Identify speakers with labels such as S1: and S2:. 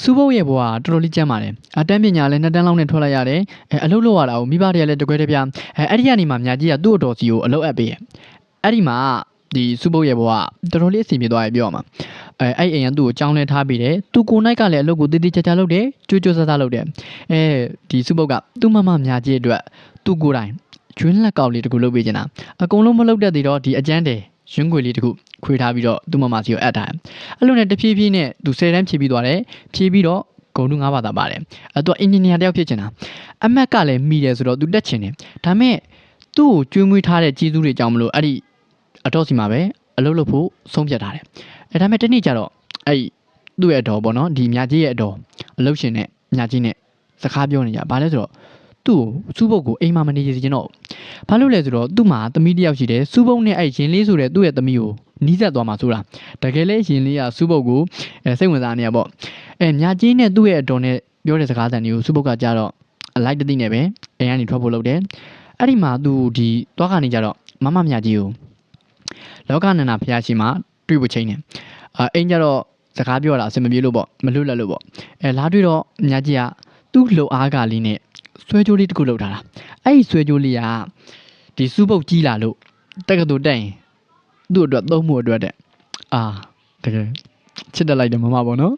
S1: စူဘုတ်ရဲ့ဘဝကတော်တော်လေးကျမ်းပါတယ်အတန်းပညာလည်းနှစ်တန်းလောက်နဲ့ထွက်လိုက်ရတယ်အလုပ်လုပ်ရတာကိုမိဘတွေကလည်းတကွဲတပြားအဲ့ဒီကနေမှမြကြီးကသူ့အတော်စီကိုအလုပ်အပ်ပေးအဲ့ဒီမှာဒီစူဘုတ်ရဲ့ဘဝတော်တော်လေးအဆင်ပြေသွားပြီပြောရမှာအဲ့အိမ်ကသူ့ကိုကြောင်းလဲထားပြီးတယ်သူကိုနိုင်ကလည်းအလုပ်ကိုတည်တည်ချာချာလုပ်တယ်ကြွကြွဆဆလုပ်တယ်ဒီစူဘုတ်ကသူ့မမမြကြီးအတွက်သူ့ကိုယ်တိုင်ကျွန်းလက်ကောက်လေးတကူလုပ်ပေးချင်တာအကုန်လုံးမလုပ်တတ်သေးတော့ဒီအကျန်းတယ်ရွှင်းခွေလေးတခုခွေထားပြီးတော့သူ့မမစီကိုအပ်ထားတယ်အဲ့လိုနဲ့တဖြည်းဖြည်းနဲ့သူ10တန်းဖြည့်ပြီးသွားတယ်ဖြည့်ပြီးတော့ဂုံတူ9ဘာသာပါတယ်သူကအင်ဂျင်နီယာတယောက်ဖြစ်ချင်တာအမက်ကလည်းမိတယ်ဆိုတော့သူတက်ချင်တယ်ဒါမဲ့သူ့ကိုကျွေးမွေးထားတဲ့ကျေးဇူးတွေကြောင့်မလို့အဲ့ဒီအတော့စီမှာပဲအလုပ်လုပ်ဖို့ဆုံးဖြတ်ထားတယ်ဒါမဲ့တနေ့ကျတော့အဲ့သူ့ရဲ့အတော်ပေါ့နော်ဒီမြကြီးရဲ့အတော်အလုပ်ရှင်နဲ့မြကြီးနဲ့စကားပြောနေကြဘာလဲဆိုတော့သူ့ကိုစူးဘုတ်ကိုအိမ်မှာမနေစေချင်တော့ဘာလို့လဲဆိုတော့သူ့မှာသမီးတစ်ယောက်ရှိတယ်စူးဘုတ်နဲ့အဲ့ရင်လေးဆိုတဲ့သူ့ရဲ့သမီးကိုနီးစပ်သွားမှာဆိုတာတကယ်လဲရင်လေးကစူးဘုတ်ကိုစိတ်ဝင်စားနေရပေါ့မြကြီးနဲ့သူ့ရဲ့အတော်နဲ့ပြောတဲ့စကားသံတွေကိုစူးဘုတ်ကကြားတော့အလိုက်တသိနဲ့ပဲအိမ်ကနေထွက်ဖို့လုပ်တယ်အဲ့ဒီမှာသူဒီသွားခါနေကြတော့မမမြကြီးကိုလောကနန္ဒဖျားရှိမှတွေ့ဖို့ချိန်တယ်အိမ်ကြတော့စကားပြောတာအဆင်မပြေလို့ပေါ့မလွတ်လပ်လို့ပေါ့လာတွေ့တော့မြကြီးကသူ့လှုပ်အားကလေးနဲ့ဆွဲကြိုးလေးတစ်ခုလှုပ်ထားတာအဲ့ဒီဆွဲကြိုးလေးကဒီစူးပုတ်ကြီးလာလို့တက်ကတူတက်ရင်သူ့အတွက်သုံးမှုအတွက်တဲ့တကယ်ချစ်တက်လိုက်တယ်မမပေါ့နော်